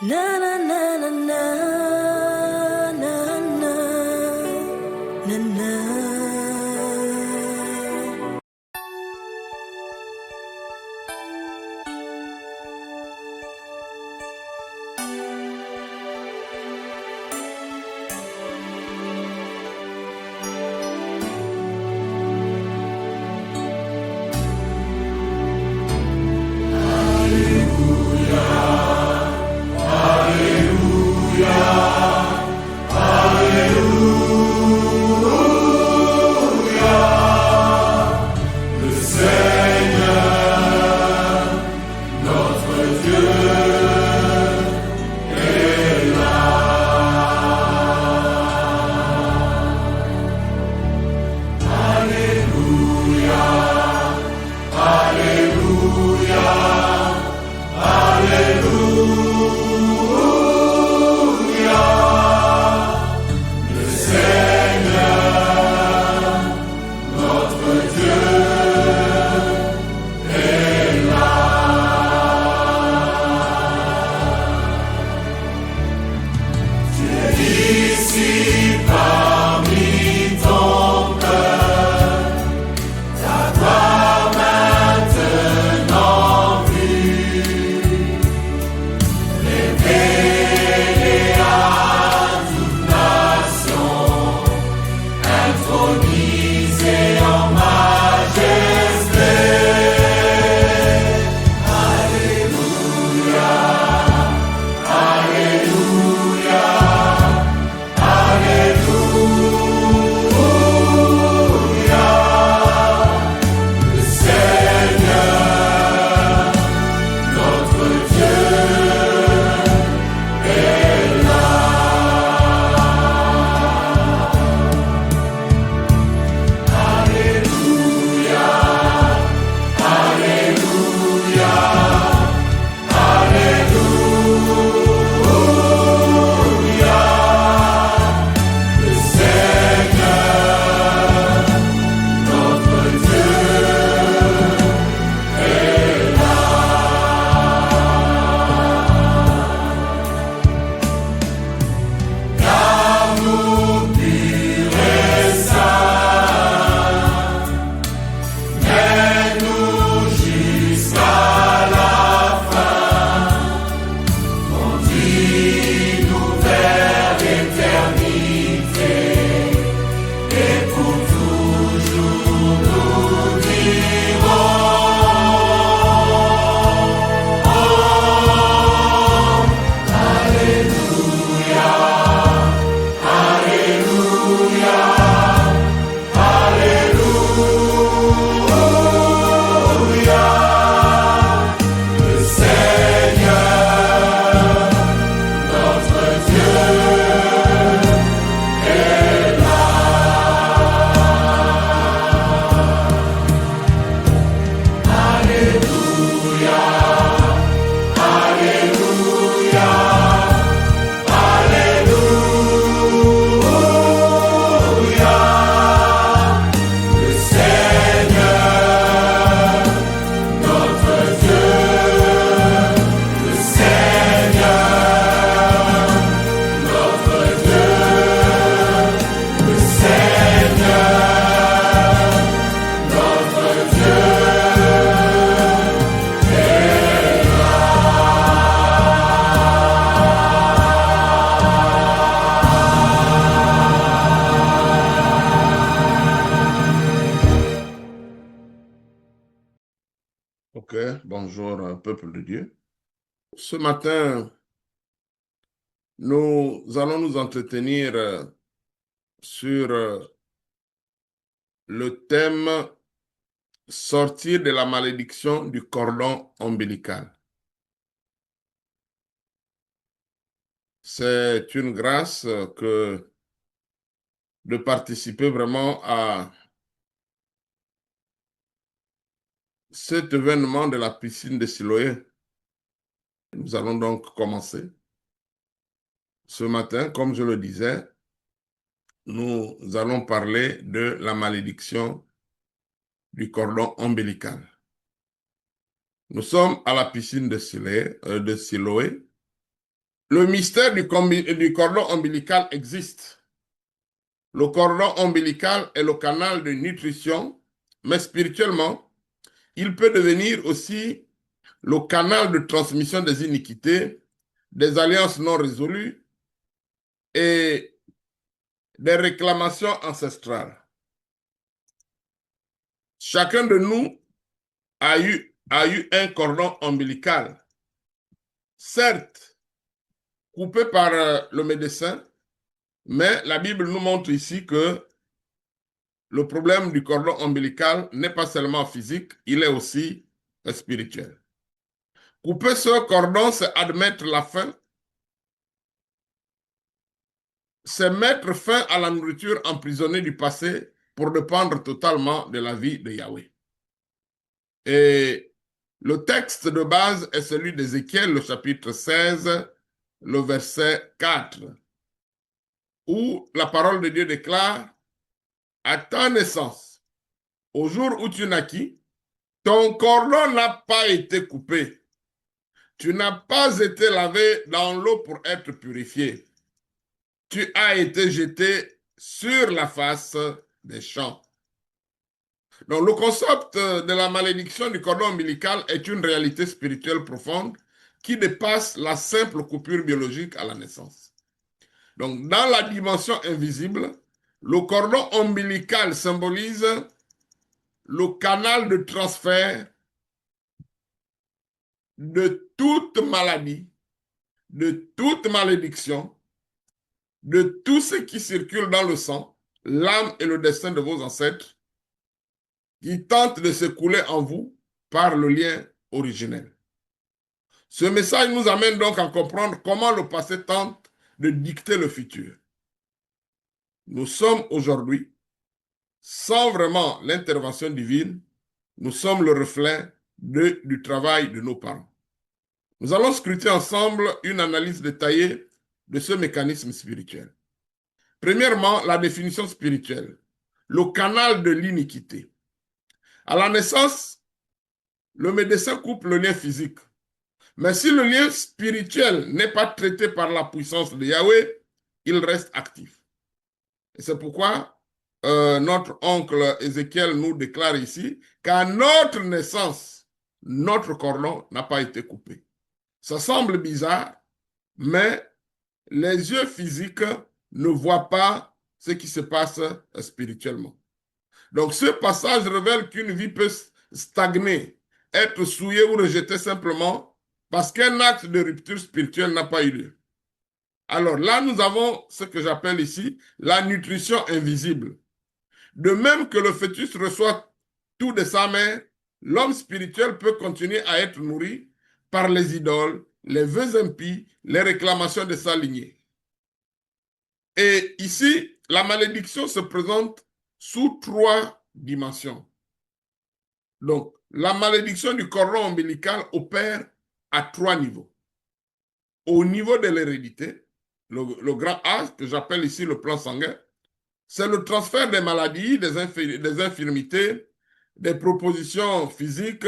Na na na na na na na na na. Ok, bonjour, peuple de Dieu. Ce matin, nous allons nous entretenir sur le thème sortir de la malédiction du cordon ombilical. C'est une grâce que de participer vraiment à cet événement de la piscine de Siloé. Nous allons donc commencer. Ce matin, comme je le disais, nous allons parler de la malédiction du cordon ombilical. Nous sommes à la piscine de Siloé le mystère du cordon ombilical existe. Le cordon ombilical est le canal de nutrition, mais spirituellement, il peut devenir aussi le canal de transmission des iniquités, des alliances non résolues et des réclamations ancestrales. Chacun de nous a eu un cordon ombilical, certes coupé par le médecin, mais la Bible nous montre ici que le problème du cordon ombilical n'est pas seulement physique, il est aussi spirituel. Couper ce cordon, c'est admettre la faim, c'est mettre fin à la nourriture emprisonnée du passé pour dépendre totalement de la vie de Yahweh. Et le texte de base est celui d'Ézéchiel, le chapitre 16, le verset 4, où la parole de Dieu déclare: à ta naissance, au jour où tu naquis, ton cordon n'a pas été coupé. Tu n'as pas été lavé dans l'eau pour être purifié. Tu as été jeté sur la face des champs. Donc, le concept de la malédiction du cordon ombilical est une réalité spirituelle profonde qui dépasse la simple coupure biologique à la naissance. Donc, dans la dimension invisible, le cordon ombilical symbolise le canal de transfert de toute maladie, de toute malédiction, de tout ce qui circule dans le sang, l'âme et le destin de vos ancêtres, qui tentent de s'écouler en vous par le lien originel. Ce message nous amène donc à comprendre comment le passé tente de dicter le futur. Nous sommes aujourd'hui, sans vraiment l'intervention divine, nous sommes le reflet du travail de nos parents. Nous allons scruter ensemble une analyse détaillée de ce mécanisme spirituel. Premièrement, la définition spirituelle, le canal de l'iniquité. À la naissance, le médecin coupe le lien physique. Mais si le lien spirituel n'est pas traité par la puissance de Yahweh, il reste actif. Et c'est pourquoi notre oncle Ézéchiel nous déclare ici qu'à notre naissance, notre cordon n'a pas été coupé. Ça semble bizarre, mais les yeux physiques ne voient pas ce qui se passe spirituellement. Donc ce passage révèle qu'une vie peut stagner, être souillée ou rejetée simplement parce qu'un acte de rupture spirituelle n'a pas eu lieu. Alors là, nous avons ce que j'appelle ici la nutrition invisible. De même que le fœtus reçoit tout de sa mère, l'homme spirituel peut continuer à être nourri par les idoles, les vœux impies, les réclamations de sa lignée. Et ici, la malédiction se présente sous 3 dimensions. Donc, la malédiction du cordon ombilical opère à 3 niveaux. Au niveau de l'hérédité, le grand A, que j'appelle ici le plan sanguin, c'est le transfert des maladies, des infirmités, des propositions physiques.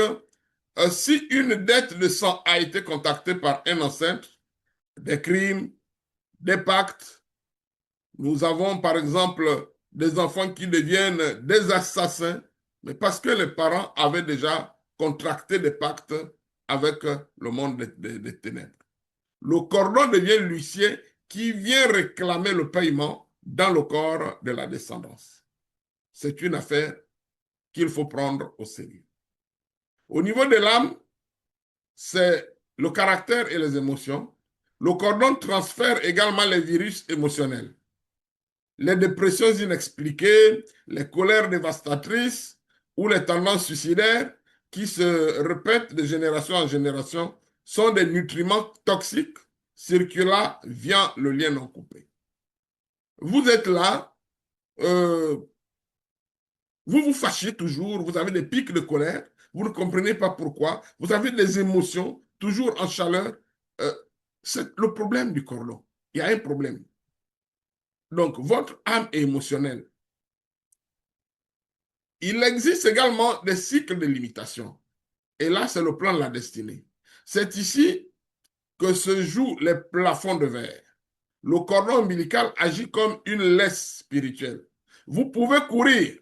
Si une dette de sang a été contactée par un ancêtre, des crimes, des pactes, nous avons par exemple des enfants qui deviennent des assassins, mais parce que les parents avaient déjà contracté des pactes avec le monde des ténèbres. Le cordon devient l'huissier qui vient réclamer le paiement dans le corps de la descendance. C'est une affaire qu'il faut prendre au sérieux. Au niveau de l'âme, c'est le caractère et les émotions. Le cordon transfère également les virus émotionnels, les dépressions inexpliquées, les colères dévastatrices ou les tendances suicidaires qui se répètent de génération en génération sont des nutriments toxiques circulant via le lien non coupé. Vous êtes là, vous vous fâchez toujours, vous avez des pics de colère, vous ne comprenez pas pourquoi, vous avez des émotions toujours en chaleur. C'est le problème du cordon. Il y a un problème. Donc, votre âme est émotionnelle. Il existe également des cycles de limitation. Et là, c'est le plan de la destinée. C'est ici que se jouent les plafonds de verre. Le cordon ombilical agit comme une laisse spirituelle. Vous pouvez courir,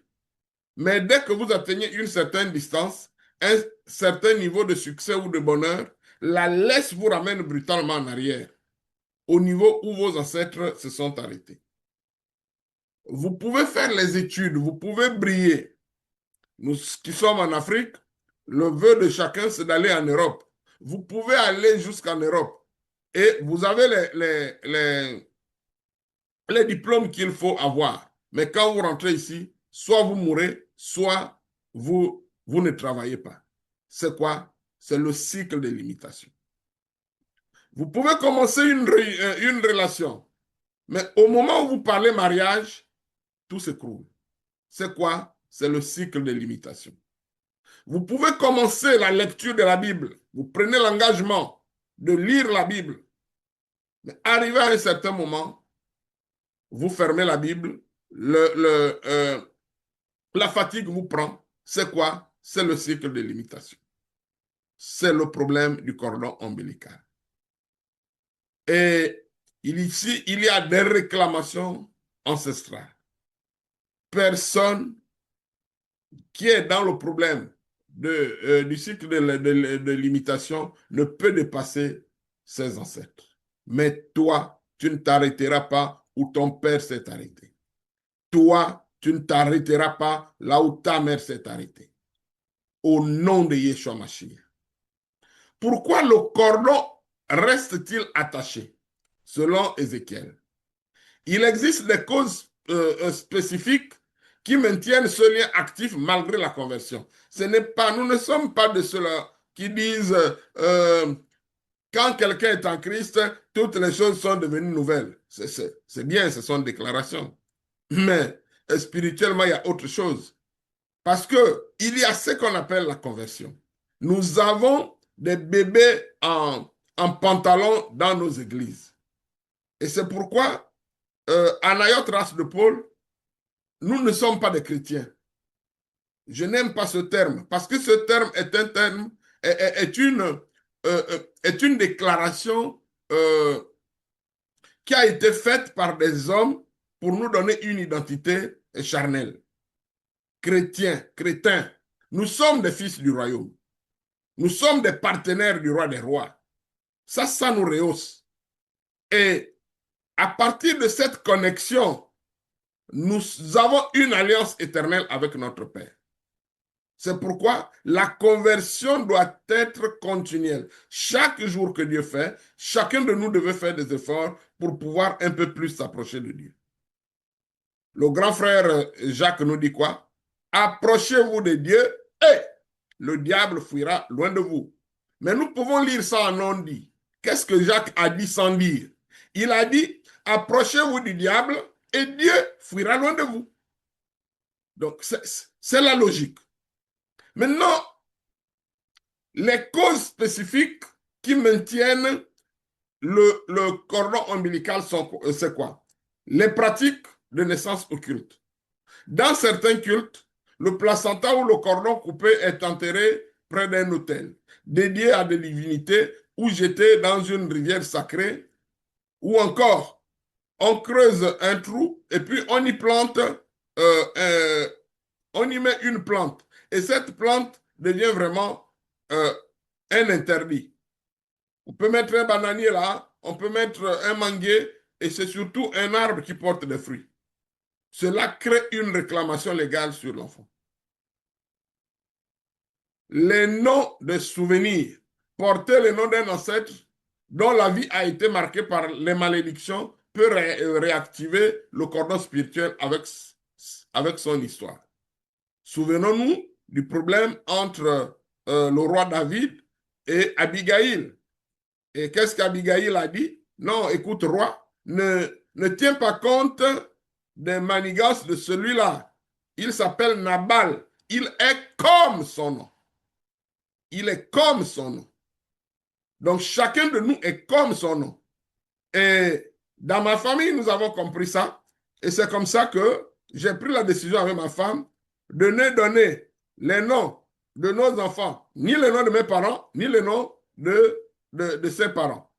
mais dès que vous atteignez une certaine distance, un certain niveau de succès ou de bonheur, la laisse vous ramène brutalement en arrière, au niveau où vos ancêtres se sont arrêtés. Vous pouvez faire les études, vous pouvez briller. Nous qui sommes en Afrique, le vœu de chacun, c'est d'aller en Europe. Vous pouvez aller jusqu'en Europe et vous avez les diplômes qu'il faut avoir. Mais quand vous rentrez ici, soit vous mourrez, soit vous ne travaillez pas. C'est quoi? C'est le cycle de l'imitation. Vous pouvez commencer une relation, mais au moment où vous parlez mariage, tout s'écroule. C'est quoi? C'est le cycle de l'imitation. Vous pouvez commencer la lecture de la Bible. Vous prenez l'engagement de lire la Bible. Mais arrivé à un certain moment, vous fermez la Bible, la fatigue vous prend. C'est quoi? C'est le cycle de l'imitation. C'est le problème du cordon ombilical. Et ici, il y a des réclamations ancestrales. Personne qui est dans le problème du cycle de l'imitation ne peut dépasser ses ancêtres. Mais toi, tu ne t'arrêteras pas où ton père s'est arrêté. Toi, tu ne t'arrêteras pas là où ta mère s'est arrêtée. Au nom de Yeshua Mashiach. Pourquoi le cordon reste-t-il attaché? Selon Ézéchiel. Il existe des causes spécifiques qui maintiennent ce lien actif malgré la conversion. Nous ne sommes pas de ceux-là qui disent quand quelqu'un est en Christ, toutes les choses sont devenues nouvelles. C'est bien, ce sont des déclarations. Mais spirituellement, il y a autre chose. Parce qu'il y a ce qu'on appelle la conversion. Nous avons des bébés en pantalon dans nos églises. Et c'est pourquoi, en Ayot race de Paul, nous ne sommes pas des chrétiens. Je n'aime pas ce terme, parce que ce terme est un terme, est une déclaration qui a été faite par des hommes pour nous donner une identité charnelle. Chrétiens, crétins, nous sommes des fils du royaume. Nous sommes des partenaires du roi des rois. Ça nous rehausse. Et à partir de cette connexion, nous avons une alliance éternelle avec notre Père. C'est pourquoi la conversion doit être continuelle. Chaque jour que Dieu fait, chacun de nous devait faire des efforts pour pouvoir un peu plus s'approcher de Dieu. Le grand frère Jacques nous dit quoi? Approchez-vous de Dieu et le diable fuira loin de vous. Mais nous pouvons lire ça en non-dit. Qu'est-ce que Jacques a dit sans dire? Il a dit, approchez-vous du diable et Dieu fuira loin de vous. Donc, c'est la logique. Maintenant, les causes spécifiques qui maintiennent le cordon ombilical, c'est quoi? Les pratiques de naissance occulte. Dans certains cultes, le placenta ou le cordon coupé est enterré près d'un autel, dédié à des divinités ou jeté dans une rivière sacrée, ou encore, on creuse un trou et puis on y plante, on y met une plante. Et cette plante devient vraiment un interdit. On peut mettre un bananier là, on peut mettre un manguier, et c'est surtout un arbre qui porte des fruits. Cela crée une réclamation légale sur l'enfant. Les noms de souvenirs, porter le nom d'un ancêtre dont la vie a été marquée par les malédictions, peut réactiver le cordon spirituel avec son histoire. Souvenons-nous du problème entre le roi David et Abigail. Et qu'est-ce qu'Abigail a dit? Non, écoute, roi, ne tiens pas compte des manigances de celui-là. Il s'appelle Nabal. Il est comme son nom. Il est comme son nom. Donc, chacun de nous est comme son nom. Et dans ma famille, nous avons compris ça. Et c'est comme ça que j'ai pris la décision avec ma femme de ne donner les noms de nos enfants, ni les noms de mes parents, ni les noms de ses parents.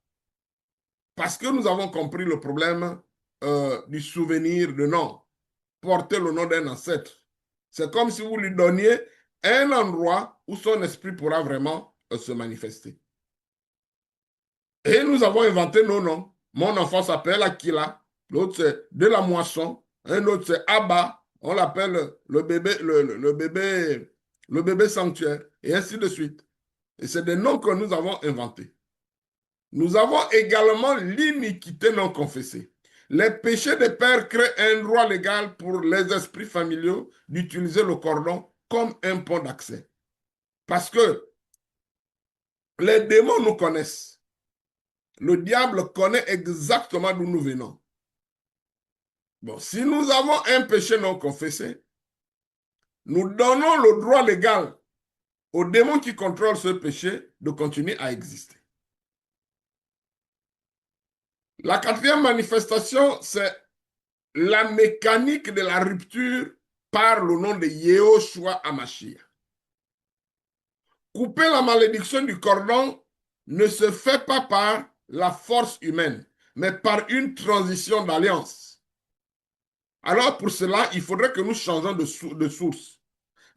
parce que nous avons compris le problème du souvenir de nom, porter le nom d'un ancêtre. C'est comme si vous lui donniez un endroit où son esprit pourra vraiment se manifester. Et nous avons inventé nos noms. Mon enfant s'appelle Aquila, l'autre c'est de la moisson, un autre c'est Abba, on l'appelle le bébé sanctuaire, et ainsi de suite. Et c'est des noms que nous avons inventés. Nous avons également l'iniquité non confessée. Les péchés des pères créent un droit légal pour les esprits familiaux d'utiliser le cordon comme un pont d'accès. Parce que les démons nous connaissent. Le diable connaît exactement d'où nous venons. Bon, si nous avons un péché non confessé, nous donnons le droit légal aux démons qui contrôlent ce péché de continuer à exister. La quatrième manifestation, c'est la mécanique de la rupture par le nom de Yehoshua Hamashiach. Couper la malédiction du cordon ne se fait pas par la force humaine, mais par une transition d'alliance. Alors pour cela, il faudrait que nous changions de source.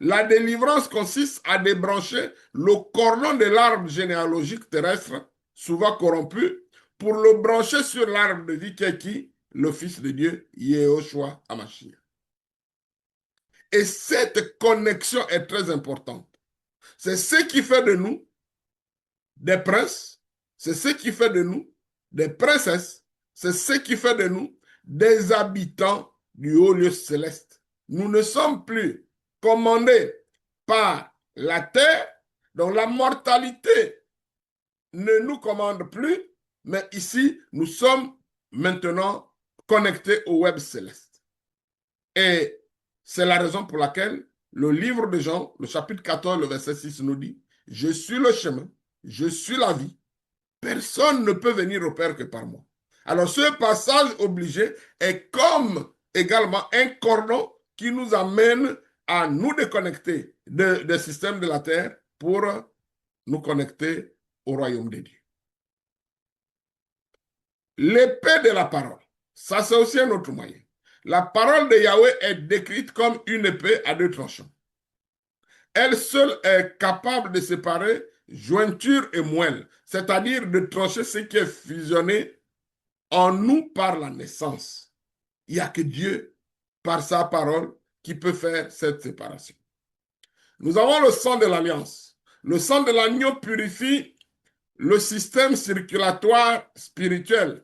La délivrance consiste à débrancher le cordon de l'arbre généalogique terrestre, souvent corrompu, pour le brancher sur l'arbre de vie qui est qui? Le Fils de Dieu, Yehoshua Hamashiach. Et cette connexion est très importante. C'est ce qui fait de nous des princes, c'est ce qui fait de nous des princesses, c'est ce qui fait de nous des habitants du haut lieu céleste. Nous ne sommes plus commandés par la terre, donc la mortalité ne nous commande plus, mais ici, nous sommes maintenant connectés au web céleste. Et c'est la raison pour laquelle le livre de Jean, le chapitre 14, le verset 6 nous dit, « Je suis le chemin, je suis la vie, personne ne peut venir au Père que par moi. » Alors ce passage obligé est comme également un cordon qui nous amène à nous déconnecter des systèmes de la terre pour nous connecter au royaume de Dieu. L'épée de la parole, ça c'est aussi un autre moyen. La parole de Yahweh est décrite comme une épée à deux tranchants. Elle seule est capable de séparer jointure et moelle, c'est-à-dire de trancher ce qui est fusionné en nous par la naissance. Il n'y a que Dieu, par sa parole, qui peut faire cette séparation. Nous avons le sang de l'alliance. Le sang de l'agneau purifie le système circulatoire spirituel.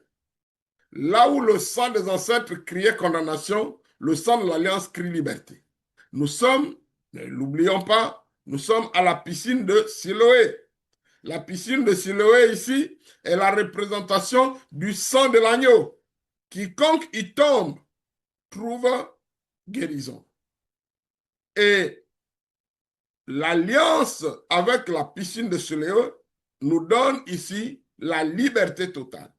Là où le sang des ancêtres criait condamnation, le sang de l'alliance crie liberté. Nous sommes, ne l'oublions pas, nous sommes à la piscine de Siloé. La piscine de Siloé ici est la représentation du sang de l'agneau. Quiconque y tombe trouve guérison. Et l'alliance avec la piscine de Siloé nous donne ici la liberté totale.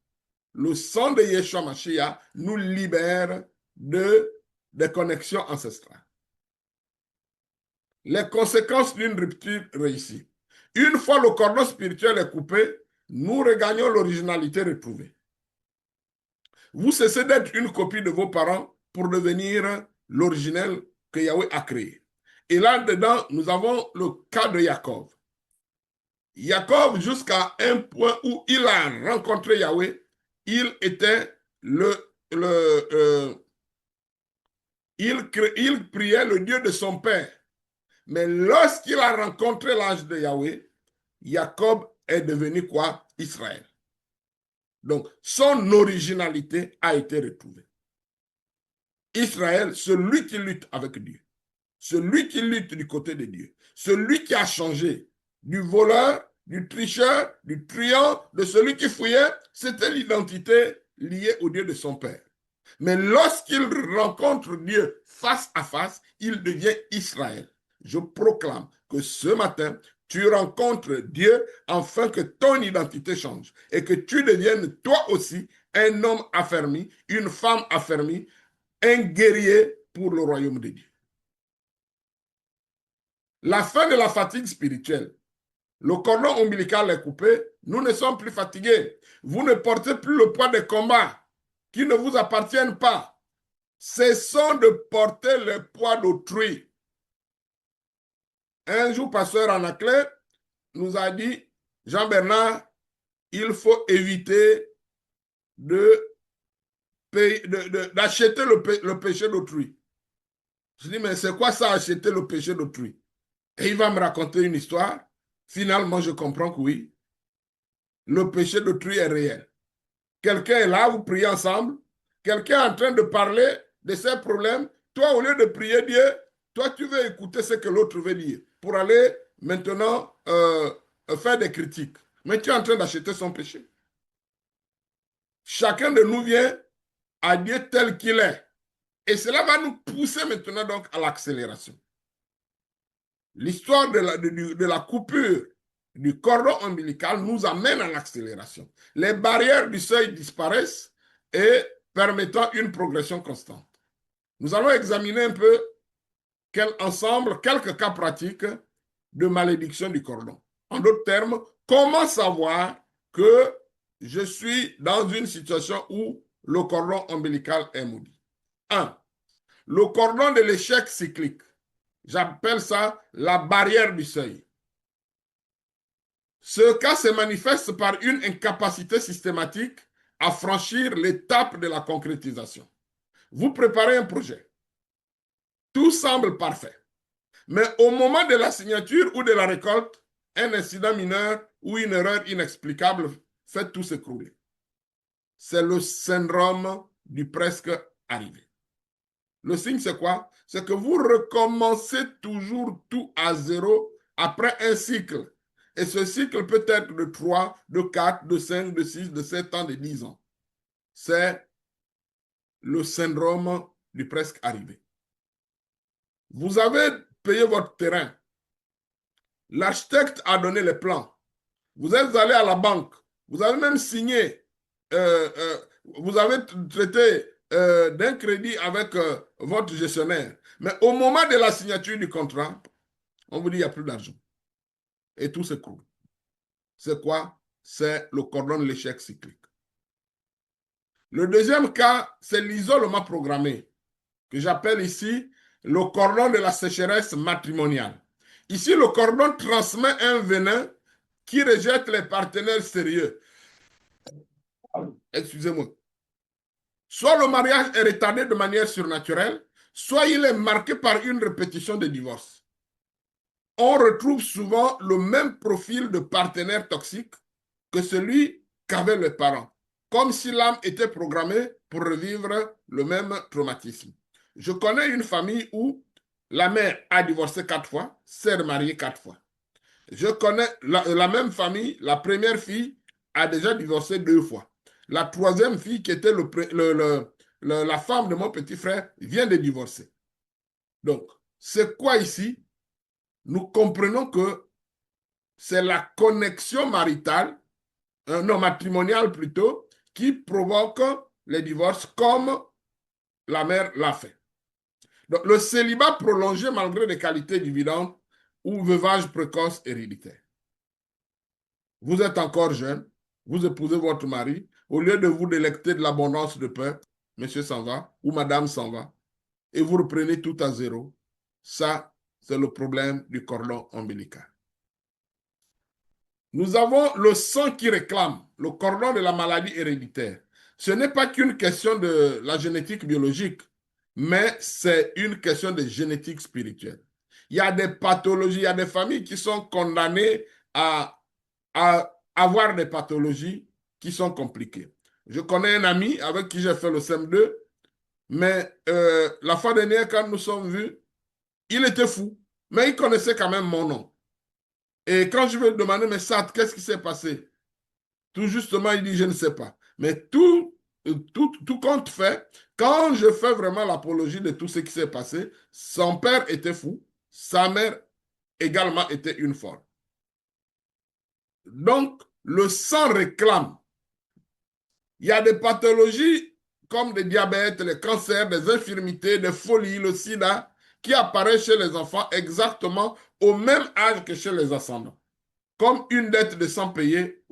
Le sang de Yeshua Mashiach nous libère des connexions ancestrales. Les conséquences d'une rupture réussie. Une fois le cordon spirituel est coupé, nous regagnons l'originalité retrouvée. Vous cessez d'être une copie de vos parents pour devenir l'originel que Yahweh a créé. Et là-dedans, nous avons le cas de Jacob. Jacob, jusqu'à un point où il a rencontré Yahweh, il était il priait le Dieu de son père. Mais lorsqu'il a rencontré l'ange de Yahweh, Jacob est devenu quoi? Israël. Donc, son originalité a été retrouvée. Israël, celui qui lutte avec Dieu, celui qui lutte du côté de Dieu, celui qui a changé du voleur, du tricheur, du truand, de celui qui fouillait, c'était l'identité liée au Dieu de son père. Mais lorsqu'il rencontre Dieu face à face, il devient Israël. Je proclame que ce matin, tu rencontres Dieu afin que ton identité change et que tu deviennes toi aussi un homme affermi, une femme affermie, un guerrier pour le royaume de Dieu. La fin de la fatigue spirituelle. Le cordon ombilical est coupé, nous ne sommes plus fatigués. Vous ne portez plus le poids des combats qui ne vous appartiennent pas. Cessons de porter le poids d'autrui. Un jour, pasteur Anaclet nous a dit, Jean-Bernard, il faut éviter d'acheter le péché d'autrui. Je dis, mais c'est quoi ça, acheter le péché d'autrui? Et il va me raconter une histoire. Finalement, je comprends que oui, le péché d'autrui est réel. Quelqu'un est là, vous priez ensemble. Quelqu'un est en train de parler de ses problèmes. Toi, au lieu de prier Dieu, toi, tu veux écouter ce que l'autre veut dire pour aller maintenant faire des critiques. Mais tu es en train d'acheter son péché. Chacun de nous vient à Dieu tel qu'il est. Et cela va nous pousser maintenant donc à l'accélération. L'histoire de la coupure du cordon ombilical nous amène à l'accélération. Les barrières du seuil disparaissent et permettant une progression constante. Nous allons examiner un peu ensemble quelques cas pratiques de malédiction du cordon. En d'autres termes, comment savoir que je suis dans une situation où le cordon ombilical est maudit. 1. Le cordon de l'échec cyclique. J'appelle ça la barrière du seuil. Ce cas se manifeste par une incapacité systématique à franchir l'étape de la concrétisation. Vous préparez un projet. Tout semble parfait. Mais au moment de la signature ou de la récolte, un incident mineur ou une erreur inexplicable fait tout s'écrouler. C'est le syndrome du presque arrivé. Le signe, c'est quoi? C'est que vous recommencez toujours tout à zéro après un cycle. Et ce cycle peut être de 3, de 4, de 5, de 6, de 7 ans, de 10 ans. C'est le syndrome du presque arrivé. Vous avez payé votre terrain. L'architecte a donné les plans. Vous êtes allé à la banque. Vous avez même signé. Vous avez traité d'un crédit avec votre gestionnaire. Mais au moment de la signature du contrat, on vous dit qu'il n'y a plus d'argent. Et tout s'écroule. C'est quoi? C'est le cordon de l'échec cyclique. Le deuxième cas, c'est l'isolement programmé, que j'appelle ici le cordon de la sécheresse matrimoniale. Ici, le cordon transmet un venin qui rejette les partenaires sérieux. Excusez-moi. Soit le mariage est retardé de manière surnaturelle, soit il est marqué par une répétition de divorces. On retrouve souvent le même profil de partenaire toxique que celui qu'avaient les parents, comme si l'âme était programmée pour revivre le même traumatisme. Je connais une famille où la mère a divorcé 4 fois, s'est remariée 4 fois. Je connais la même famille, la première fille a déjà divorcé 2 fois. La troisième fille, qui était la femme de mon petit frère, vient de divorcer. Donc, c'est quoi ici? Nous comprenons que c'est la connexion maritale, non matrimoniale plutôt, qui provoque les divorces comme la mère l'a fait. Donc, le célibat prolongé malgré des qualités dividendes ou veuvage précoce héréditaire. Vous êtes encore jeune, vous épousez votre mari, au lieu de vous délecter de l'abondance de pain, monsieur s'en va ou madame s'en va, et vous reprenez tout à zéro. Ça, c'est le problème du cordon ombilical. Nous avons le sang qui réclame, le cordon de la maladie héréditaire. Ce n'est pas qu'une question de la génétique biologique, mais c'est une question de génétique spirituelle. Il y a des pathologies, il y a des familles qui sont condamnées à avoir des pathologies qui sont compliquées. Je connais un ami avec qui j'ai fait le CM2, mais la fois dernière, quand nous sommes vus, il était fou, mais il connaissait quand même mon nom. Et quand je lui demandais, mais Sat, qu'est-ce qui s'est passé? Tout justement, il dit, je ne sais pas. Mais tout compte fait, quand je fais vraiment l'apologie de tout ce qui s'est passé, son père était fou, sa mère également était une folle. Donc, le sang réclame. Il y a des pathologies comme le diabète, le cancer, des infirmités, des folies, le sida, qui apparaissent chez les enfants exactement au même âge que chez les ascendants. comme une dette de sang payé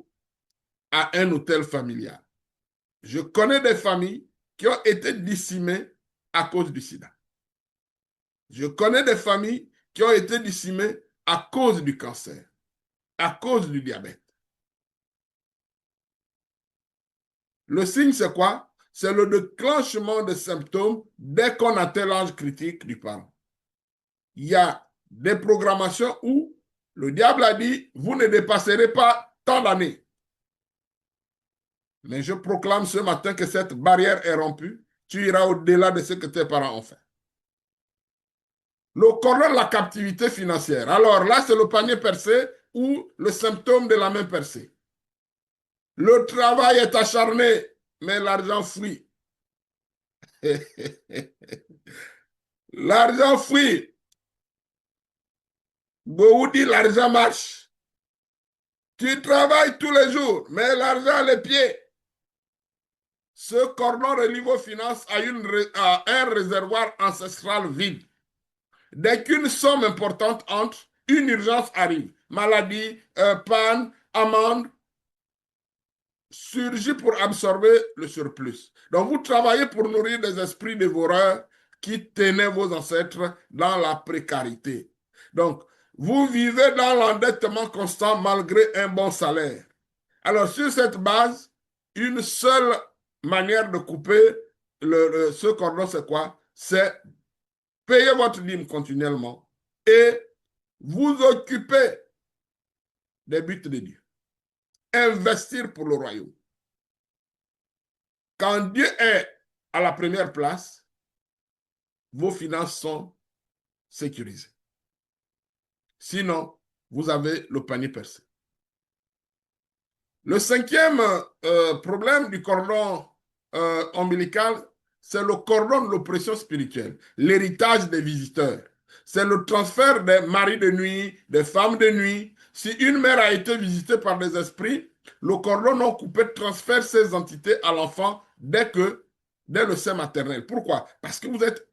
à un hôtel familial. Je connais des familles qui ont été décimées à cause du sida. Je connais des familles qui ont été décimées à cause du cancer, à cause du diabète. Le signe, c'est quoi? C'est le déclenchement des symptômes dès qu'on atteint l'âge critique du parent. Il y a des programmations où le diable a dit, vous ne dépasserez pas tant d'années. Mais je proclame ce matin que cette barrière est rompue. Tu iras au-delà de ce que tes parents ont fait. Le cordon de la captivité financière. Alors là, c'est le panier percé ou le symptôme de la main percée. Le travail est acharné, mais l'argent fuit. L'argent fuit. Beaucoup dit l'argent marche. Tu travailles tous les jours, mais l'argent a les pieds. Ce cordon relie vos finances à un réservoir ancestral vide. Dès qu'une somme importante entre, une urgence arrive. Maladie, panne, amende, surgit pour absorber le surplus. Donc vous travaillez pour nourrir des esprits dévoreurs qui tenaient vos ancêtres dans la précarité. Donc, vous vivez dans l'endettement constant malgré un bon salaire. Alors, sur cette base, une seule manière de couper ce cordon, c'est quoi? C'est payer votre dîme continuellement et vous occuper des buts de Dieu. Investir pour le royaume. Quand Dieu est à la première place, vos finances sont sécurisées. Sinon, vous avez le panier percé. Le cinquième problème du cordon ombilical, c'est le cordon de l'oppression spirituelle, l'héritage des visiteurs. C'est le transfert des maris de nuit, des femmes de nuit. Si une mère a été visitée par des esprits, le cordon non coupé transfère ces entités à l'enfant dès le sein maternel. Pourquoi? Parce que vous êtes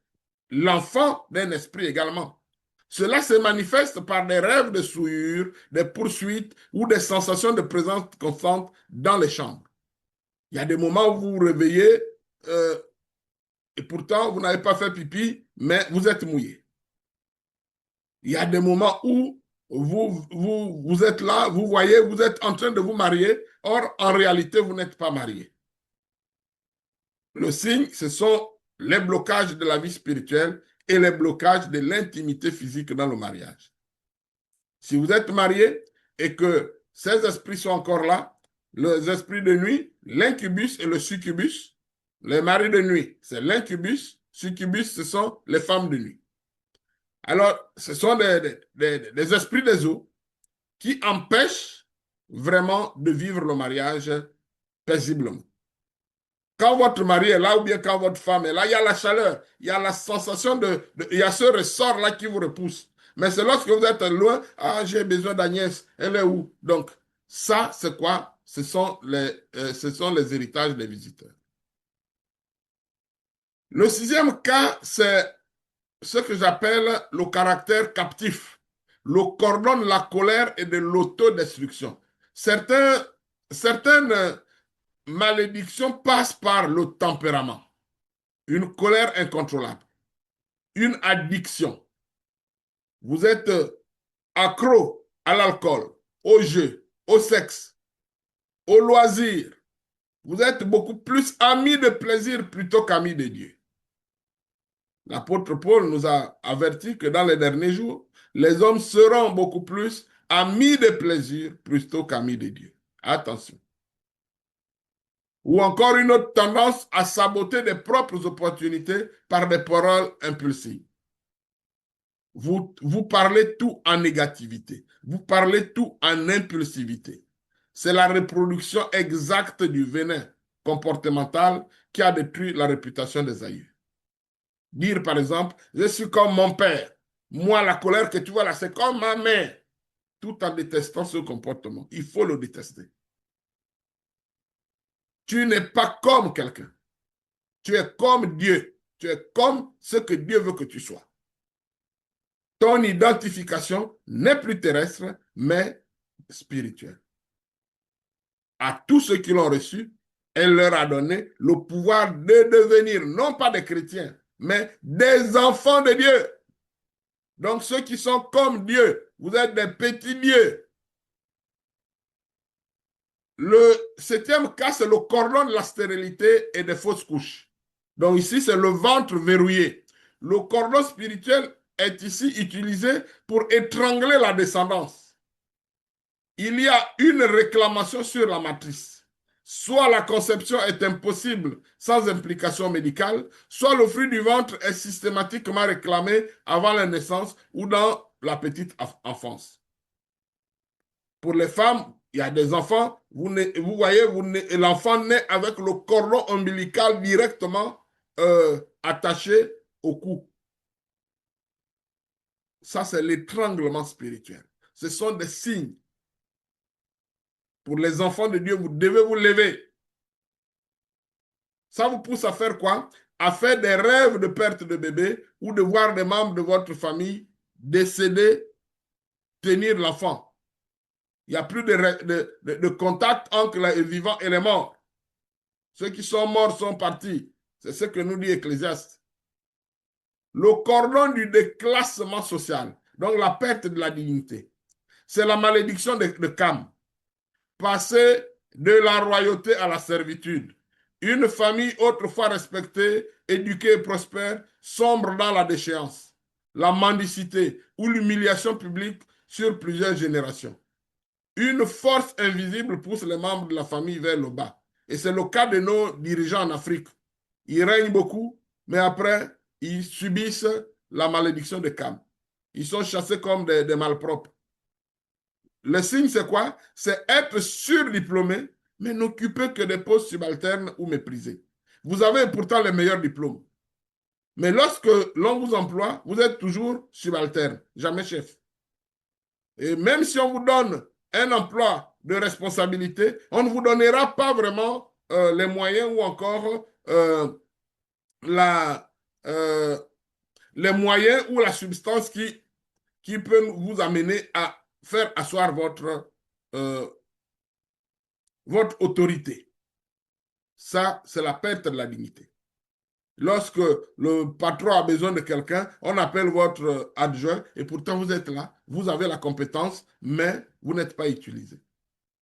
l'enfant d'un esprit également. Cela se manifeste par des rêves de souillure, des poursuites ou des sensations de présence constante dans les chambres. Il y a des moments où vous vous réveillez et pourtant vous n'avez pas fait pipi, mais vous êtes mouillé. Il y a des moments où vous êtes là, vous voyez, vous êtes en train de vous marier, or en réalité vous n'êtes pas marié. Le signe, ce sont les blocages de la vie spirituelle et les blocages de l'intimité physique dans le mariage. Si vous êtes marié et que ces esprits sont encore là, les esprits de nuit, l'incubus et le succubus, les maris de nuit, c'est l'incubus, succubus, ce sont les femmes de nuit. Alors, ce sont des esprits des eaux qui empêchent vraiment de vivre le mariage paisiblement. Quand votre mari est là ou bien quand votre femme est là, il y a la chaleur, il y a la sensation il y a ce ressort-là qui vous repousse. Mais c'est lorsque vous êtes loin, ah, j'ai besoin d'Agnès, elle est où? Donc, ça, c'est quoi? Ce sont les héritages des visiteurs. Le sixième cas, c'est ce que j'appelle le caractère captif, le cordon de la colère et de l'autodestruction. Certaines malédictions passent par le tempérament, une colère incontrôlable, une addiction. Vous êtes accro à l'alcool, au jeu, au sexe, au loisir. Vous êtes beaucoup plus ami de plaisir plutôt qu'ami de Dieu. L'apôtre Paul nous a averti que dans les derniers jours, les hommes seront beaucoup plus amis de plaisir plutôt qu'amis de Dieu. Attention. Ou encore une autre tendance à saboter des propres opportunités par des paroles impulsives. Vous parlez tout en négativité. Vous parlez tout en impulsivité. C'est la reproduction exacte du venin comportemental qui a détruit la réputation des aïeux. Dire par exemple, je suis comme mon père. Moi, la colère que tu vois là, c'est comme ma mère. Tout en détestant ce comportement. Il faut le détester. Tu n'es pas comme quelqu'un. Tu es comme Dieu. Tu es comme ce que Dieu veut que tu sois. Ton identification n'est plus terrestre, mais spirituelle. À tous ceux qui l'ont reçu, elle leur a donné le pouvoir de devenir, non pas des chrétiens, mais des enfants de Dieu. Donc ceux qui sont comme Dieu, vous êtes des petits dieux. Le septième cas, c'est le cordon de la stérilité et des fausses couches. Donc ici, c'est le ventre verrouillé. Le cordon spirituel est ici utilisé pour étrangler la descendance. Il y a une réclamation sur la matrice. Soit la conception est impossible sans implication médicale, soit le fruit du ventre est systématiquement réclamé avant la naissance ou dans la petite enfance. Pour les femmes, il y a des enfants, vous voyez, l'enfant naît avec le cordon ombilical directement attaché au cou. Ça, c'est l'étranglement spirituel. Ce sont des signes. Pour les enfants de Dieu, vous devez vous lever. Ça vous pousse à faire quoi? À faire des rêves de perte de bébé ou de voir des membres de votre famille décéder, tenir l'enfant. Il n'y a plus de contact entre les vivants et les morts. Ceux qui sont morts sont partis. C'est ce que nous dit Ecclésiaste. Le cordon du déclassement social, donc la perte de la dignité. C'est la malédiction de Cam. Passer de la royauté à la servitude. Une famille autrefois respectée, éduquée et prospère, sombre dans la déchéance, la mendicité ou l'humiliation publique sur plusieurs générations. Une force invisible pousse les membres de la famille vers le bas. Et c'est le cas de nos dirigeants en Afrique. Ils règnent beaucoup, mais après, ils subissent la malédiction de Cam. Ils sont chassés comme des malpropres. Le signe, c'est quoi? C'est être surdiplômé, mais n'occuper que des postes subalternes ou méprisés. Vous avez pourtant les meilleurs diplômes. Mais lorsque l'on vous emploie, vous êtes toujours subalterne, jamais chef. Et même si on vous donne un emploi de responsabilité, on ne vous donnera pas vraiment les moyens ou encore les moyens ou la substance qui peut vous amener à faire asseoir votre autorité. Ça, c'est la perte de la dignité. Lorsque le patron a besoin de quelqu'un, on appelle votre adjoint et pourtant vous êtes là, vous avez la compétence, mais vous n'êtes pas utilisé.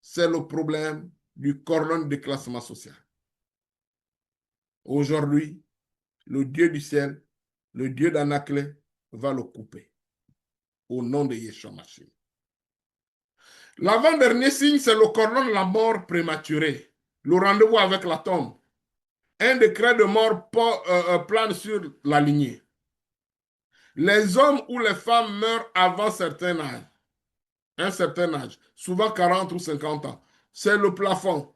C'est le problème du cordon de déclassement social. Aujourd'hui, le Dieu du ciel, le Dieu d'Anaclé, va le couper. Au nom de Yeshua Mashiach. L'avant-dernier signe, c'est le cordon de la mort prématurée, le rendez-vous avec la tombe. Un décret de mort plane sur la lignée. Les hommes ou les femmes meurent avant un certain âge, souvent 40 ou 50 ans. C'est le plafond.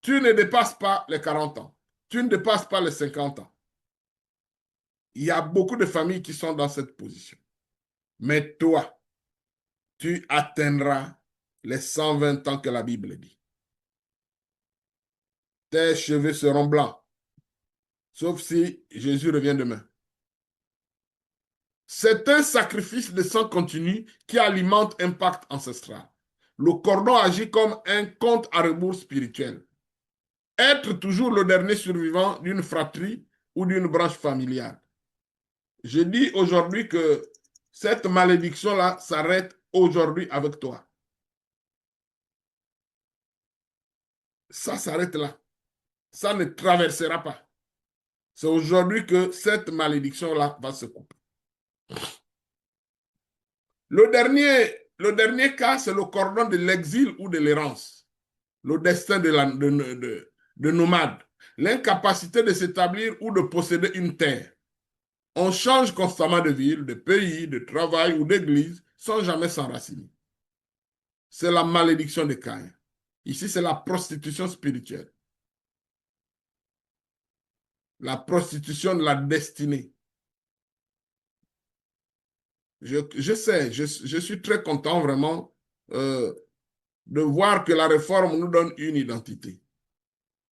Tu ne dépasses pas les 40 ans. Tu ne dépasses pas les 50 ans. Il y a beaucoup de familles qui sont dans cette position. Mais toi, tu atteindras les 120 ans que la Bible dit. Tes cheveux seront blancs, sauf si Jésus revient demain. C'est un sacrifice de sang continu qui alimente un pacte ancestral. Le cordon agit comme un compte à rebours spirituel. Être toujours le dernier survivant d'une fratrie ou d'une branche familiale. Je dis aujourd'hui que cette malédiction-là s'arrête aujourd'hui avec toi. Ça s'arrête là. Ça ne traversera pas. C'est aujourd'hui que cette malédiction-là va se couper. Le dernier cas, c'est le cordon de l'exil ou de l'errance. Le destin de nomade. L'incapacité de s'établir ou de posséder une terre. On change constamment de ville, de pays, de travail ou d'église sans jamais s'enraciner. C'est la malédiction de Caïn. Ici, c'est la prostitution spirituelle. La prostitution de la destinée. Je sais, je suis très content vraiment de voir que la réforme nous donne une identité.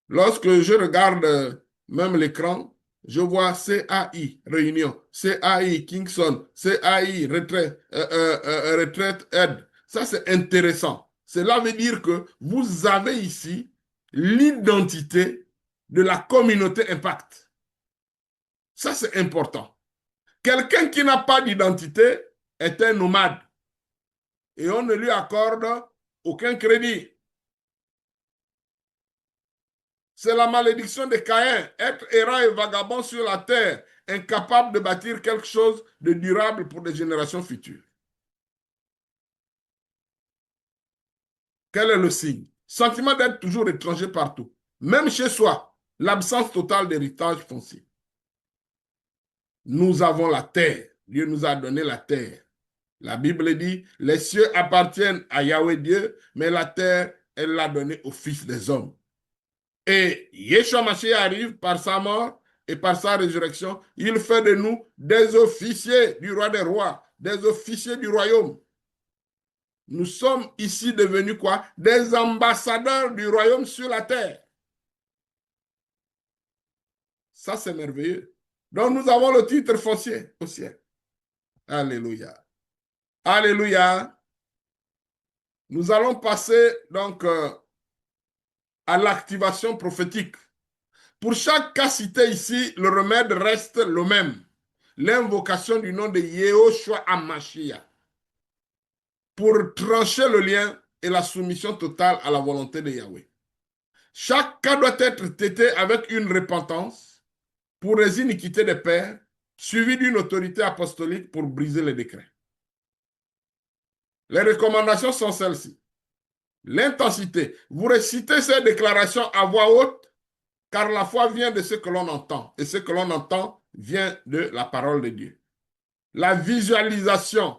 Lorsque je regarde même l'écran, je vois CAI, Réunion, CAI, Kingston, CAI, retraite aide, Ça, c'est intéressant. Cela veut dire que vous avez ici l'identité de la communauté Impact. Ça, c'est important. Quelqu'un qui n'a pas d'identité est un nomade. Et on ne lui accorde aucun crédit. C'est la malédiction de Caïn, être errant et vagabond sur la terre, incapable de bâtir quelque chose de durable pour des générations futures. Quel est le signe? Sentiment d'être toujours étranger partout. Même chez soi, l'absence totale d'héritage foncier. Nous avons la terre. Dieu nous a donné la terre. La Bible dit, les cieux appartiennent à Yahweh Dieu, mais la terre, elle l'a donnée aux fils des hommes. Et Yeshua Mashiach arrive par sa mort et par sa résurrection. Il fait de nous des officiers du roi des rois, des officiers du royaume. Nous sommes ici devenus quoi? Des ambassadeurs du royaume sur la terre. Ça, c'est merveilleux. Donc, nous avons le titre foncier au ciel. Alléluia. Alléluia. Nous allons passer donc à l'activation prophétique. Pour chaque cas cité ici, le remède reste le même. L'invocation du nom de Yehoshua HaMashiach pour trancher le lien et la soumission totale à la volonté de Yahweh. Chaque cas doit être traité avec une repentance pour les iniquités des pères, suivi d'une autorité apostolique pour briser les décrets. Les recommandations sont celles-ci. L'intensité. Vous récitez ces déclarations à voix haute, car la foi vient de ce que l'on entend, et ce que l'on entend vient de la parole de Dieu. La visualisation.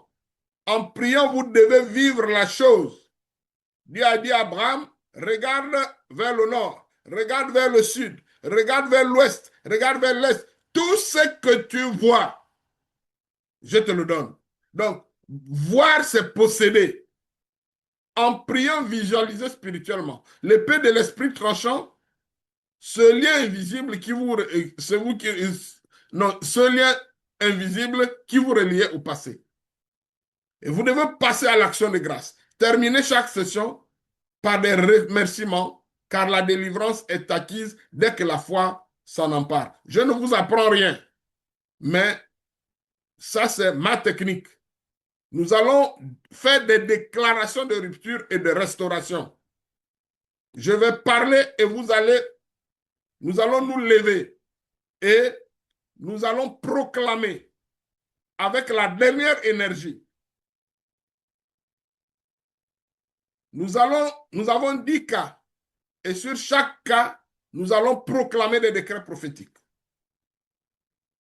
En priant, vous devez vivre la chose. Dieu a dit à Abraham, regarde vers le nord, regarde vers le sud, regarde vers l'ouest, regarde vers l'est. Tout ce que tu vois, je te le donne. Donc, voir, c'est posséder. En priant, visualiser spirituellement. L'épée de l'esprit tranchant, ce lien invisible qui vous... C'est vous qui... Non, ce lien invisible qui vous reliait au passé. Et vous devez passer à l'action de grâce. Terminez chaque session par des remerciements, car la délivrance est acquise dès que la foi s'en empare. Je ne vous apprends rien, mais ça, c'est ma technique. Nous allons faire des déclarations de rupture et de restauration. Je vais parler et nous allons nous lever et nous allons proclamer avec la dernière énergie. Nous avons 10 cas et sur chaque cas, nous allons proclamer des décrets prophétiques.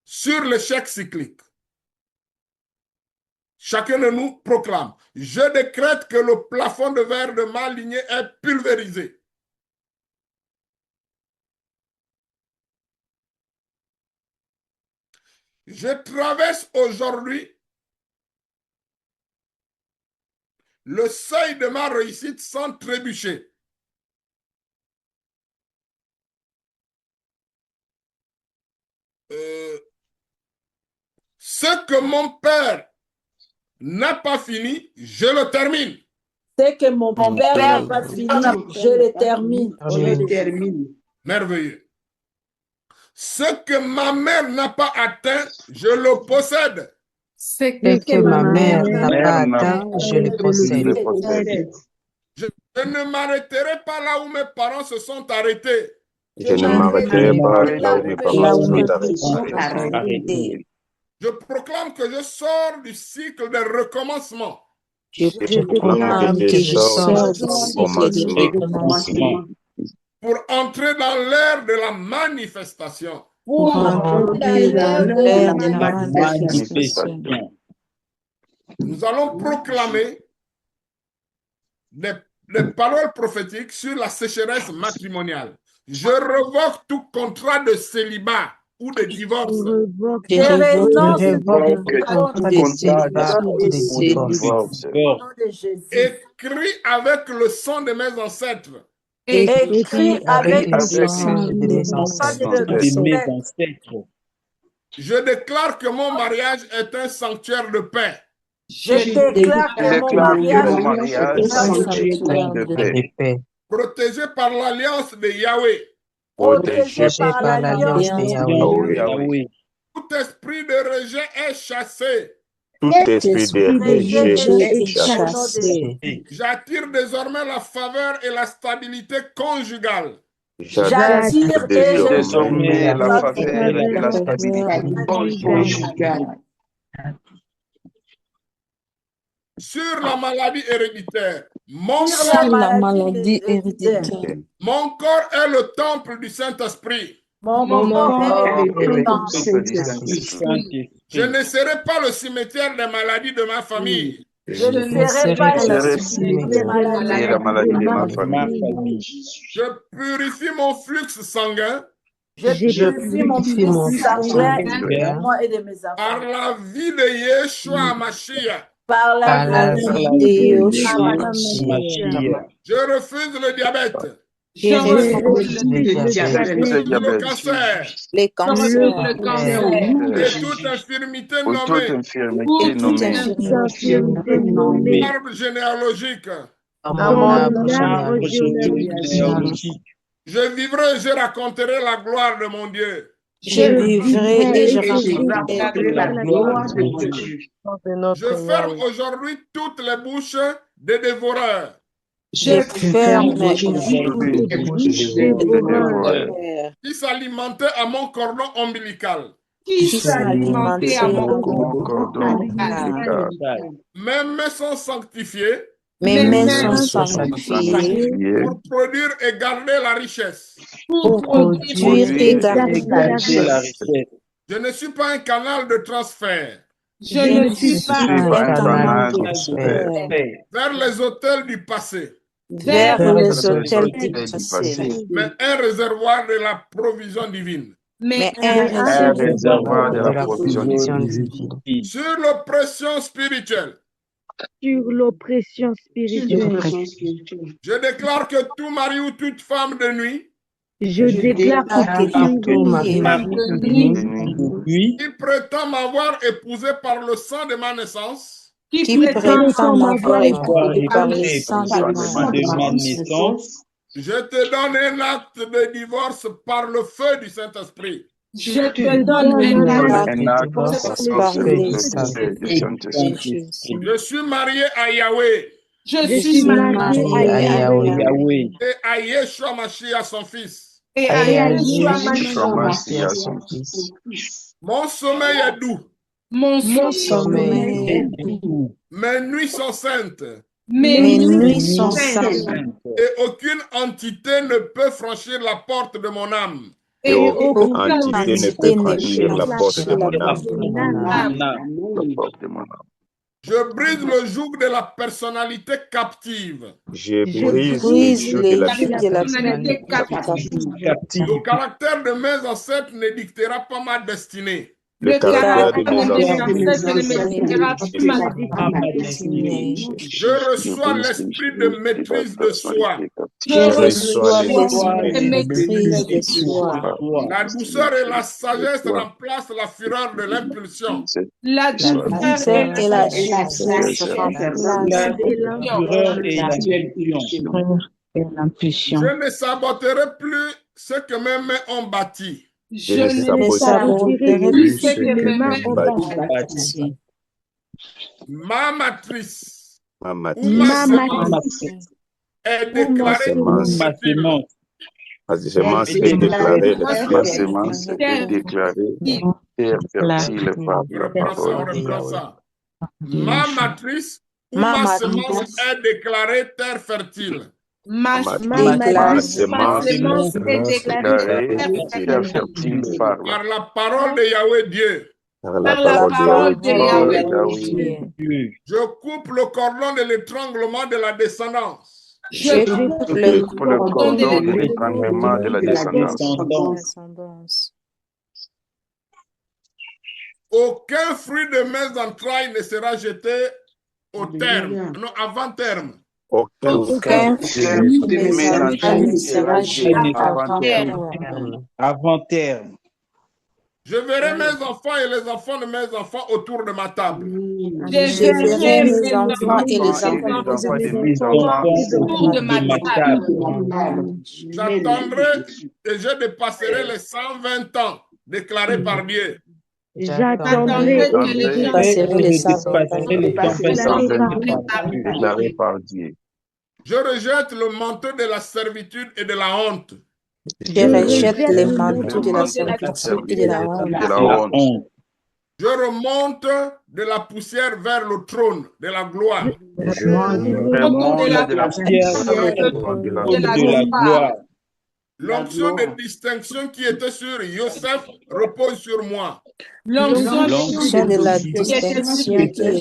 Sur l'échec cyclique, chacun de nous proclame. Je décrète que le plafond de verre de ma lignée est pulvérisé. Je traverse aujourd'hui le seuil de ma réussite sans trébucher. Ce que mon père n'a pas fini, je le termine. Ce que mon père n'a pas fini, je le termine. Je le termine. Merveilleux. Ce que ma mère n'a pas atteint, je le possède. Ce que ma mère n'a pas atteint, je le possède. Je ne m'arrêterai pas là où mes parents se sont arrêtés. Je ne m'arrêterai pas là où mes parents sont arrêtés. Je proclame que je sors du cycle de recommencement. Je proclame que je sors du cycle de recommencement pour entrer dans l'ère de la manifestation. pour entrer dans l'ère de la manifestation. Nous allons proclamer des paroles prophétiques sur la sécheresse matrimoniale. Je revoque tout contrat de célibat ou de divorce. Je revoque tout contrat de célibat ou de divorce. Écrit avec le sang de mes ancêtres. Écrit avec le sang de mes ancêtres. Je déclare que mon mariage est un sanctuaire de paix. Je déclare que mon mariage est un sanctuaire de paix, protégé par l'alliance de Yahweh. protégé protégé par par l'alliance de l'alliance. Yahweh. Tout esprit de rejet est chassé. Tout esprit de rejet est chassé. J'attire désormais la faveur et la stabilité conjugale. J'attire désormais la faveur et la stabilité conjugale. Sur la maladie héréditaire. Mon Sur la corps, maladie héréditaire. mon corps est le temple du Saint-Esprit. Mon corps est le temple. Saint-Esprit. Je ne serai pas le cimetière des maladies de ma famille. Je ne serai pas le cimetière des Et maladies. la maladie de ma famille. Je purifie mon flux sanguin Je purifie mon flux sanguin sanguin de moi et de mes par enfants. la vie de Yeshua Mashiach. Par par la la vie vie de de Yeshua Yeshua. Mashiach. Je refuse le diabète, Je refuse le diabète, Le le diabète. cancer Les cancers et toute infirmité Ou toute nommée infirmité nommée arbre généalogique. dans mon arbre généalogique. Je vivrai et je raconterai la gloire de mon Dieu. je vivrai et je raconterai la gloire de Dieu. Je ferme aujourd'hui toutes les bouches des dévoreurs. Je ferme Aujourd'hui, Qui s'alimentaient à mon cordon ombilical. qui s'alimenter à mon mon corps. cordon ombilical. Mes mains sont sanctifiées Mes mains sont Sanctifié sanctifiées pour produire et garder la richesse. pour produire et garder la richesse. Je ne suis pas un canal de transfert Je ne suis pas un canal de transfert vers les hôtels du passé, vers les hôtels du du passé, mais un réservoir de la provision divine. mais un un réservoir de De la la provision provision divine. divine. Sur l'oppression spirituelle, sur l'oppression spirituelle. je déclare que tout mari ou toute femme de nuit Je déclare que Tout mari De nuit, qui prétend m'avoir épousé par le sang de ma naissance, qui prétend m'avoir épousé par le sang de ma naissance. je te donne un acte de divorce par le feu du Saint-Esprit. Je te donne un acte par du le Saint-Esprit. Je suis marié à Yahweh je suis mariée à à Yahweh Yahweh et à Yeshua Mashiach, son fils. et à Yeshua Yeshua Mashiach, Mashiach, son son fils. Mon sommeil est doux, Mon Sommeil est mes nuits sont saintes Mes nuits sont saintes et aucune entité ne peut franchir la porte de mon âme. Et aucune entité ne entité peut ne franchir peut la porte de mon âme. la porte de mon âme. Je brise le joug de la personnalité captive. Je brise les brise joues de les la jougs de la personnalité captive. Le caractère de mes ancêtres ne dictera pas ma destinée. Le caractère de mes enfants. Je reçois l'esprit de maîtrise de soi. Je reçois l'esprit l'esprit de maîtrise de soi. La douceur et la sagesse remplacent la fureur de l'impulsion. La douceur et la sagesse remplacent l'impulsion. Je ne saboterai plus ce que mes mains ont bâti. Je ne Ne saboterai saboterai plus plus ce que mes mains ont bâti. Ma matrice Ma ou matrice, ma semence est déclarée fertile. ma semence est déclarée Ma fertile. semence est déclarée terre fertile par la On parole. reprend ça. Ma matrice ou ma semence est déclarée terre fertile. Ma Déclarée semence Déclarée terre fertile par Par la parole de Yahweh Dieu. par la parole de Yahweh. Dieu. Je coupe le cordon de l'étranglement de la descendance. Je coupe pour le le cordon de l'étranglement de la descendance. descendance. Aucun fruit de mes entrailles ne sera jeté au terme, non, avant terme. Aucun fruit de mes entrailles ne sera jeté avant terme. Avant terme. Je verrai mes enfants et les enfants de mes enfants autour de ma table. Je verrai mes enfants et les enfants de mes enfants autour de ma table. J'attendrai et je dépasserai les 120 ans déclarés par Dieu. J'attendrai Je passerai les savants déclaré par Dieu. Je rejette le manteau de la servitude et de la honte. Je rejette les manteaux de la servitude et de la honte. Je remonte de la poussière vers le trône de la gloire. Je remonte de la poussière de la gloire. L'onction de distinction qui était sur Joseph repose sur moi. L'onction de la distinction qui était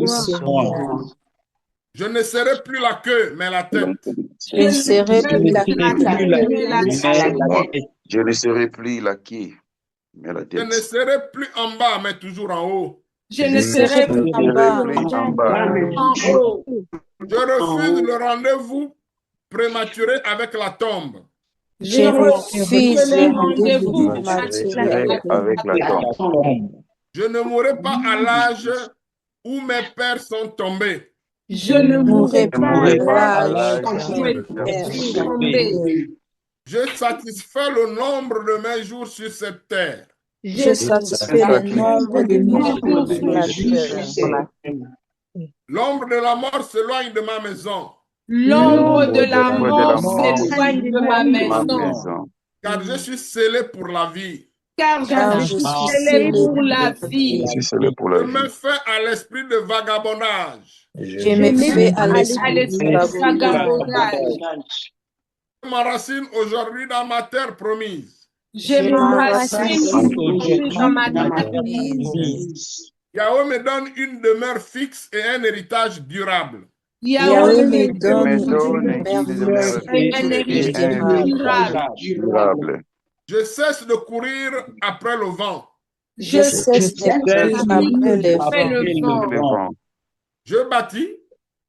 sur moi. Je ne serai plus la queue, mais la tête. Je ne serai plus la queue. Je ne serai plus la queue, mais la Je tête. ne serai plus en bas, mais toujours en haut. Je ne serai plus en bas. En bas. en haut. Je refuse le rendez-vous prématuré avec la tombe. Je refuse le rendez-vous prématuré avec la tombe. Je ne mourrai pas à l'âge où mes pères sont tombés. Je ne mourrai pas à à l'âge l'âge où mes pères sont tombés. Je satisfais le nombre de mes jours sur cette terre. Je satisfais le nombre de mes jours sur la terre. L'ombre de la mort s'éloigne de ma maison. L'ombre de la mort s'éloigne de ma maison. Car je suis scellé pour la vie. Car je suis scellé pour la vie. Je me fais à l'esprit de vagabondage. Je me fais à l'esprit de vagabondage. Je m'enracine aujourd'hui dans ma terre promise. Je m'enracine aujourd'hui dans ma terre promise. Yahweh me donne une demeure fixe et un héritage durable. Yahweh me donne un héritage durable. Je cesse de courir après le vent. Je cesse de courir après le vent. Je bâtis.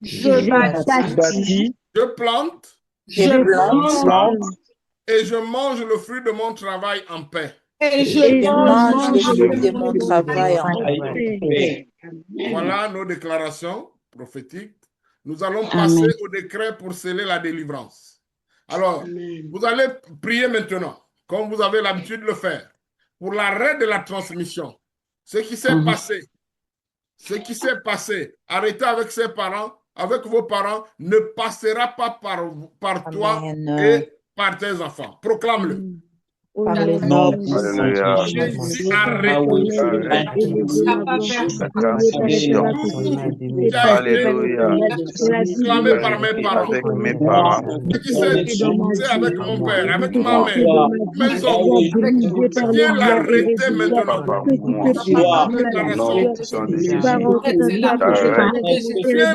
Je bâtis. Je plante. Je plante. Et je mange le fruit de mon travail en paix. Et je mange le fruit de mon travail en paix. Voilà nos déclarations prophétiques. Nous allons passer au décret pour sceller la délivrance. Alors, vous allez prier maintenant, comme vous avez l'habitude de le faire, pour l'arrêt de la transmission. Ce qui s'est passé, arrêtez avec ses parents, avec vos parents, ne passera pas par toi et par tes enfants. Proclame-le. Par le nom Jésus arrête. Alléluia. Proclamé par mes parents. Avec mes parents. Ce qui s'est avec mon père, avec ma mère, mes enfants. Viens l'arrêter maintenant. Non, sang de Jésus. Viens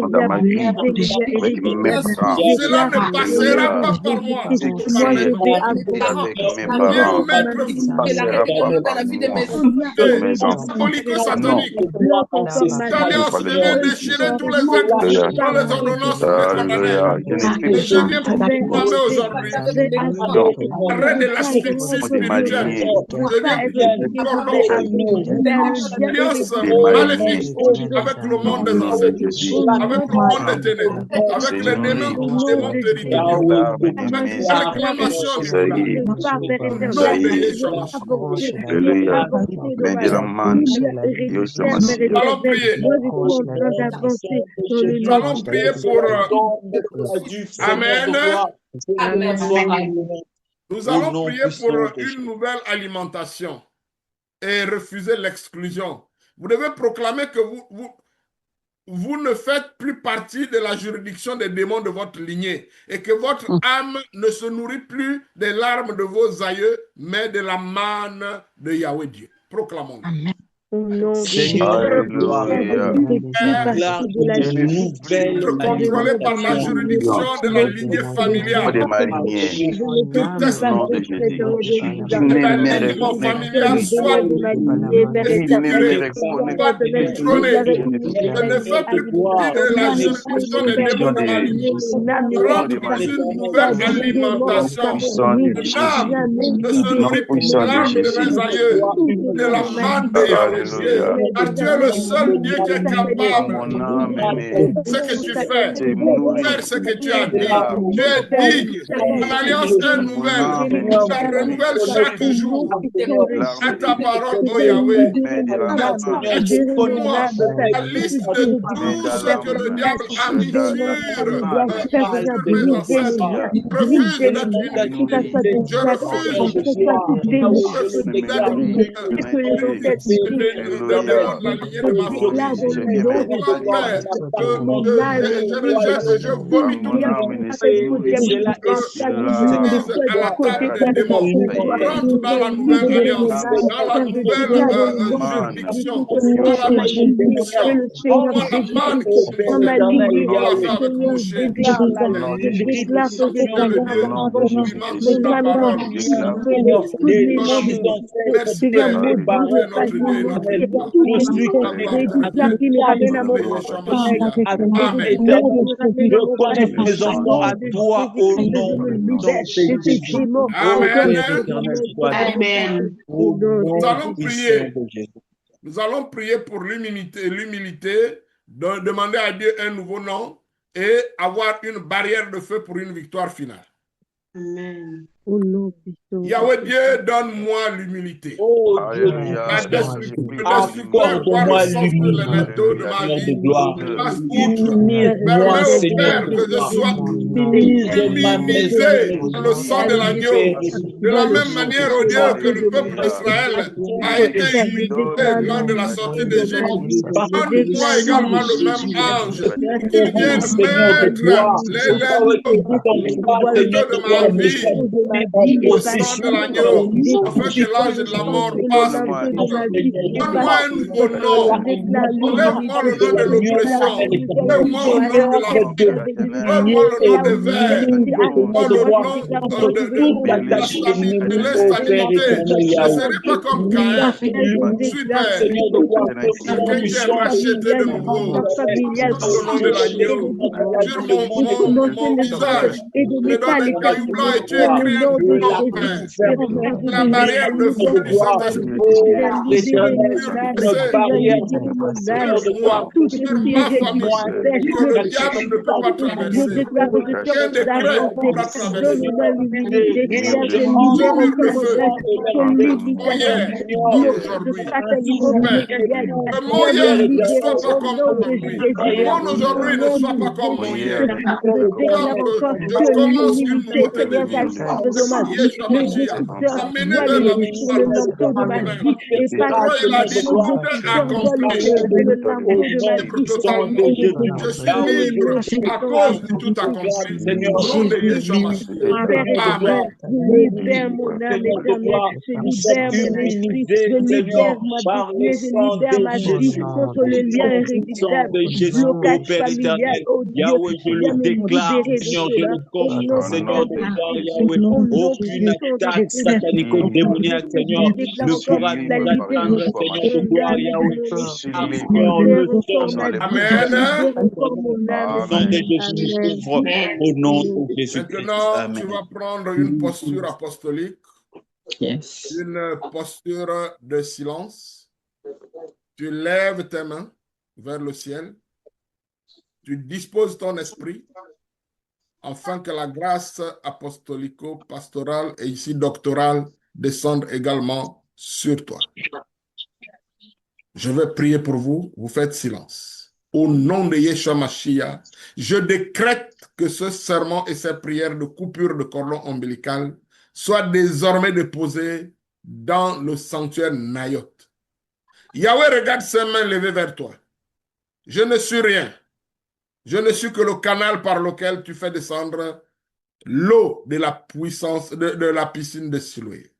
Dans ma vie, avec mes parents. Cela ne passera pas par moi. Avec mes parents. Passera pas par mes enfants. Polico-satanique. L'alliance devient déchirer tous les actes, tous les ordonnances, Alléluia. je viens proclamer aujourd'hui arrêt de l'asphyxie spirituelle. Je viens cordon alliance maléfique avec le monde des ancêtres, avec le monde des ténèbres, avec les démons territoriaux, avec la réclamation du Alléluia. Allons prier. Nous allons prier pour Amen. Nous allons prier pour une nouvelle alimentation et refuser l'exclusion. Vous devez proclamer que vous ne faites plus partie de la juridiction des démons de votre lignée et que votre âme ne se nourrit plus des larmes de vos aïeux, mais de la manne de Yahweh Dieu. Proclamons-le. Au nom de Seigneur de gloire, Alléluia. toute Père, déclare partie de la une justice nouvelle être de contrôlé par notre la manifestation. mariée, juridiction de la lignée Au de familiale. ma lignée, je ne fais Tout plus au nom partie de esprit de Jésus. Dieu Tu de bizarre. la ne me ligne reconnais Que familiale le plus. soit Seigneur de ma lignée, Père éternel, Ne me défiguré, reconnais soit soit de plus. détrôné, manière Je ne te que ne reconnais fait inégale, plus plus. partie de la sans juridiction des Père de démons de ma ma Positionné vie. lignée, mon âme au nom de Rentre ma éternelle, dans vie. une soit nouvelle démon, Nom alimentation. puissant de Une Jésus. âme jamais ne se Nom nourrit visité plus de puissant de l'âme de Jésus. mes aïeux, toute de la mon manne âme, de Yahweh Alléluia. Dieu. Père Car tu es le éternel, seul Dieu qui toute est certaine capable Mon hérésie, âme aimée ce que toute tu certaine fais, se faire nourrit ce que tu as de dit. l'arbre Tu es Père, toute digne. certaine Ton alliance est Mon nouvelle. âme est Tu la nourrie renouvelles chaque au jour. nom puissant de À l'arbre de ta Jésus, vie, parole, oh je Yahweh. mais libère de la mon âme, marche, libère mon Explique-moi âme, Père, la de liste toute de mais tout ce que le hérésie, diable a tout mis démon familial, Père éternel, sur mes brisez le ancêtres. lien, Refuse brisez le d'être lien, une tu que ça victime. soit nourris des Je Satan, refuse que ça soit tout démon qui se de me déguise, nourrir, de que les m'instruire. ancêtres des démons Alléluia. de la déguisent. lignée Je de ma Oh déclare famille. dans Jésus, le Seigneur, nom mes de Toi, compagnons. Père, Jésus, mon âme je rejette et je vomis Mon toute âme est toute nourrie de mise à la l'arbre table de des la vie. démons. Ça y est, Rentre dans la nouvelle libérer mon alliance, âme, dans la car je nouvelle déclare dans le nom man, de juridiction, toute dans la ma lignée, que juridiction. le Seigneur Donne-moi la manne délivre. qu'il me Dans ma faut lignée, pour nom la de le faire avec Jésus. Seigneur boucher. déclare, Au nom de je Jésus. déclare que je Tu es le t'attends Au Dieu nom de maintenant. qui marche Jésus. sur Mon ta âme parole. Je déclare libérée, tout Ton démon amour. déguisé, Merci que les Père. mots Tu es douces, notre Dieu et notre familiers, Dieu. tout La esprit gloire te bizarre revient. qui me ramène à Au nom mon de gloire à Yeshua Dieu. patrimoine, que je Amen. déclare qui me ramène à mon Puissant patrimoine. Au nom Dieu. de Jésus-Christ, je me Alléluia. libère de ces démons qui Amen. doivent se manifester au nom Nous de allons Jésus. prier. Nous allons prier pour l'humilité, demander à Dieu un nouveau nom et avoir une barrière de feu pour une victoire finale. Au nom puissant de Yahweh Jésus. Dieu, donne-moi l'humilité. Alléluia. Le Je prie pour destructeur voit le l'humilité. sens de l'évento de Alléluia. ma vie. Destructeur. Passe outre. Père Permets au éternel, Père que je sois immunisé dans le sang de l'agneau. De la même manière, oh Dieu, que le peuple Alléluia. d'Israël a été Père, je immunisé déclare lors de la sortie l'humilité dans ma d'Égypte. vie. Je Donne-moi déclare également le même l'humilité. ange, Père qu'il vienne éternel, je mettre l'humilité. Je l'évento déploie le de ma vie sang de ma vie au efface sang de tout. l'agneau, Je afin que déploie l'âge le de la sang mort et le passe Donne-moi linceul de outre. ma vie Donne-moi efface un tout. nouveau Je nom. déclare Enlève-moi le nom l'humilité. de Je déclare l'oppression. une nouvelle Donne-moi le nom victoire. de la Père faim. éternel, Donne-moi le nom là de où verre. l'humilité Donne-moi le arrive, je nom déclare que je vais de la combattre stabilité, de l'humilité. l'instabilité. Père Je ne serai pas Dieu, comme Caïn. éternel, je Je suis déclare Père, que toute quelqu'un qui est opposition racheté de familiale, nouveau. familiale Dans le nom de et de l'agneau, sur distraction, toute montée mon de fer visage, et de tu me donnes métal des est cailloux blancs brisée et tu au écris un nom de nom, Jésus. Père. Père, je La barrière de feu libère du mon Saint-Esprit âme. Jésus. Tu as libéré mon sur âme. ce, Tu as libéré mon âme. sur moi, Tout sur esprit ma famille, héréditaire que me le diable ne peut pas poursuit. Je traverser. déclare que je suis Rien en de crainte traversée. pourra traverser. Donne-moi l'humilité. Au nom Père, de je Jésus. libère Mur de encore mon feu, peuple que comme l'humiliation, hier, tout comme blocage de aujourd'hui. satanisme Père, familial que mon doit me hier ne libérer soit pas au comme nom de aujourd'hui. Jésus-Christ. Mon Au aujourd'hui ne nom soit de pas comme Mon mon hier hier. ne Jésus-Christ, soit je pas comme déclare hier. Alors encore que je que commence une l'humilité, nouveauté de Seigneur, vie. s'active dans ma vie. Yeshua Le Mashiach, destructeur amené doit vers la lever sur victoire le de linteau de ma lui-même. vie et pas Quand il a s'activer. dit Le tout est destructeur doit accompli, lever sur le linteau de ma libre vie totalement. et me Je suis détruire au libre nom à puissant de cause de tout Jésus-Christ. accompli. Au nom de Yeshua Mashiach. Père Amen. éternel, je libère mon âme éternelle, je libère mon esprit, je libère ma destinée, je libère ma vie contre le lien héréditaire, blocage familial. Oh Dieu, viens me libérer de cela au nom puissant de Alléluia. Jésus, au nom puissant de Jésus. Je déclare Je suis encore la libre par libération. Yeshua Mon Mashiach. âme et mon Je suis esprit, libre libère encore dans ma le vie, précieux sang. Amen. libère encore mon âme. Amen. Amen. Maintenant, tu vas prendre une posture apostolique, une posture de silence. Tu lèves tes mains vers le ciel. Tu disposes ton esprit afin que la grâce apostolico-pastorale et ici doctorale descende également sur toi. Je vais prier pour vous. Vous faites silence. Au nom de Yeshua Mashiach, je décrète que ce serment et ces prières de coupure de cordon ombilical soient désormais déposés dans le sanctuaire Nayot. Yahweh regarde ses mains levées vers toi. Je ne suis rien. Je ne suis que le canal par lequel tu fais descendre l'eau de la puissance de la piscine de Siloé.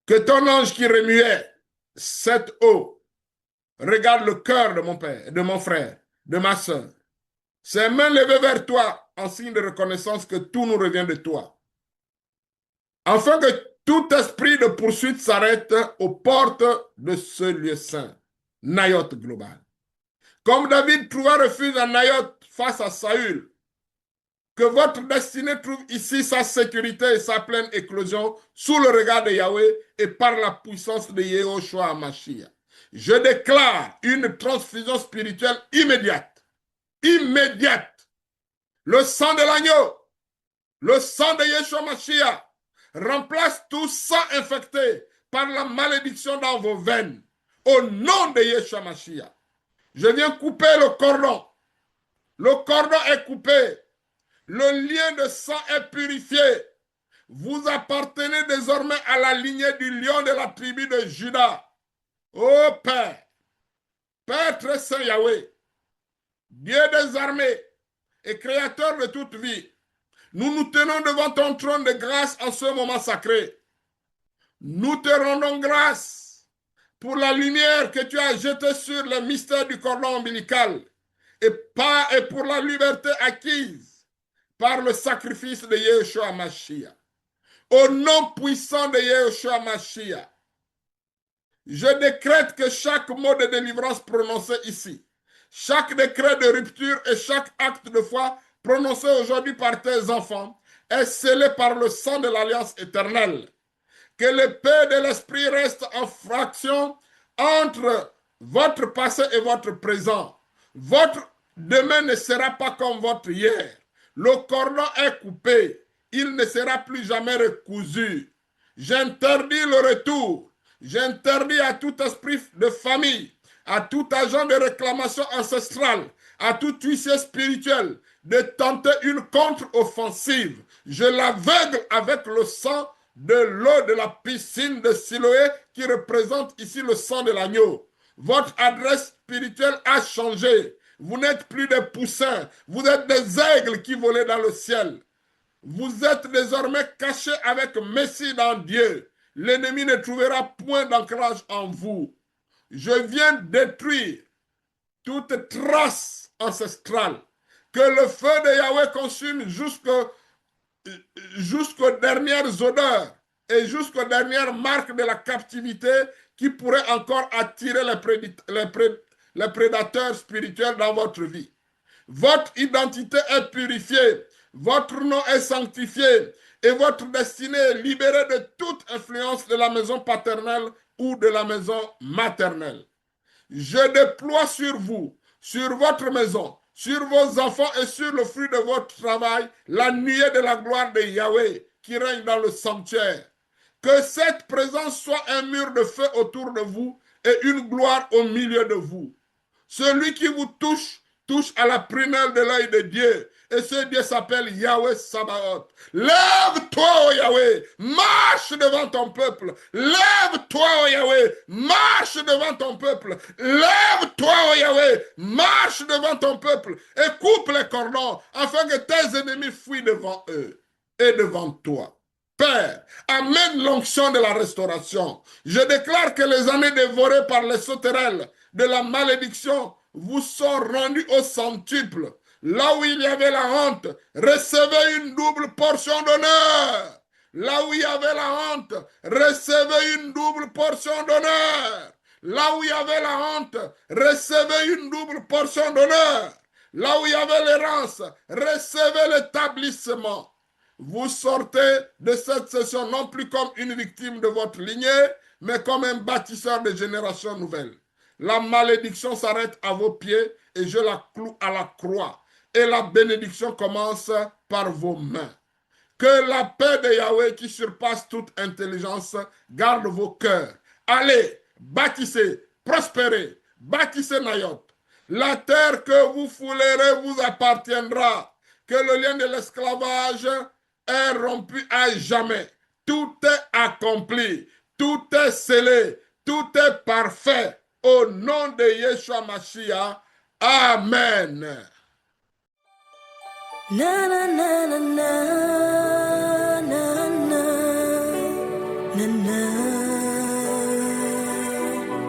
Que ton ange qui remuait cette eau Regarde le cœur de mon père, de mon frère, de ma soeur. Ses mains levées vers toi en signe de reconnaissance que tout nous revient de toi. Afin que tout esprit de poursuite s'arrête aux portes de ce lieu saint, Nayot global. Comme David trouva refuge à Nayot face à Saül, que votre destinée trouve ici sa sécurité et sa pleine éclosion sous le regard de Yahweh et par la puissance de Yehoshua HaMashiach. Je déclare une transfusion spirituelle immédiate. Immédiate. Le sang de l'agneau, le sang de Yeshua HaMashiach remplace tout sang infecté par la malédiction dans vos veines. Au nom de Yeshua HaMashiach. Je viens couper le cordon. Le cordon est coupé. Le lien de sang est purifié. Vous appartenez désormais à la lignée du lion de la tribu de Juda. Ô Père, Père très saint Yahweh, Dieu des armées et créateur de toute vie, nous nous tenons devant ton trône de grâce en ce moment sacré. Nous te rendons grâce pour la lumière que tu as jetée sur les mystères du cordon ombilical et pour la liberté acquise par le sacrifice de Yeshua HaMashiach. Au nom puissant de Yeshua HaMashiach, je décrète que chaque mot de délivrance prononcé ici, chaque décret de rupture et chaque acte de foi prononcé aujourd'hui par tes enfants est scellé par le sang de l'alliance éternelle. Que l'épée de l'esprit reste en fraction entre votre passé et votre présent. Votre demain ne sera pas comme votre hier. Le cordon est coupé. Il ne sera plus jamais recousu. J'interdis le retour. J'interdis à tout esprit de famille, à tout agent de réclamation ancestrale, à tout huissier spirituel de tenter une contre-offensive. Je l'aveugle avec le sang de l'eau de la piscine de Siloé qui représente ici le sang de l'agneau. Votre adresse spirituelle a changé. Vous n'êtes plus des poussins, vous êtes des aigles qui volaient dans le ciel. Vous êtes désormais cachés avec Messie dans Dieu. L'ennemi ne trouvera point d'ancrage en vous. Je viens détruire toute trace ancestrale. Que le feu de Yahweh consume jusqu'aux dernières odeurs et jusqu'aux dernières marques de la captivité qui pourraient encore attirer les prédateurs spirituels dans votre vie. Votre identité est purifiée, votre nom est sanctifié et votre destinée est libérée de toute influence de la maison paternelle ou de la maison maternelle. Je déploie sur vous, sur votre maison, sur vos enfants et sur le fruit de votre travail, la nuée de la gloire de Yahweh qui règne dans le sanctuaire. Que cette présence soit un mur de feu autour de vous et une gloire au milieu de vous. Celui qui vous touche à la prunelle de l'œil de Dieu. Et ce Dieu s'appelle Yahweh Sabaoth. Lève-toi, ô Yahweh, marche devant ton peuple. Lève-toi, ô Yahweh, marche devant ton peuple. Lève-toi, ô Yahweh, marche devant ton peuple et coupe les cordons afin que tes ennemis fuient devant eux et devant toi. Père, amène l'onction de la restauration. Je déclare que les années dévorées par les sauterelles de la malédiction vous sont rendues au centuple. Là où il y avait la honte, recevez une double portion d'honneur. Là où il y avait la honte, recevez une double portion d'honneur. Là où il y avait la honte, recevez une double portion d'honneur. Là où il y avait l'errance, recevez l'établissement. Vous sortez de cette session non plus comme une victime de votre lignée, mais comme un bâtisseur de générations nouvelles. La malédiction s'arrête à vos pieds et je la cloue à la croix. Et la bénédiction commence par vos mains. Que la paix de Yahweh qui surpasse toute intelligence garde vos cœurs. Allez, bâtissez, prospérez, bâtissez Nayot. La terre que vous foulerez vous appartiendra. Que le lien de l'esclavage est rompu à jamais. Tout est accompli, tout est scellé, tout est parfait. Au nom de Yeshua Mashiach, Amen. Na na na na na.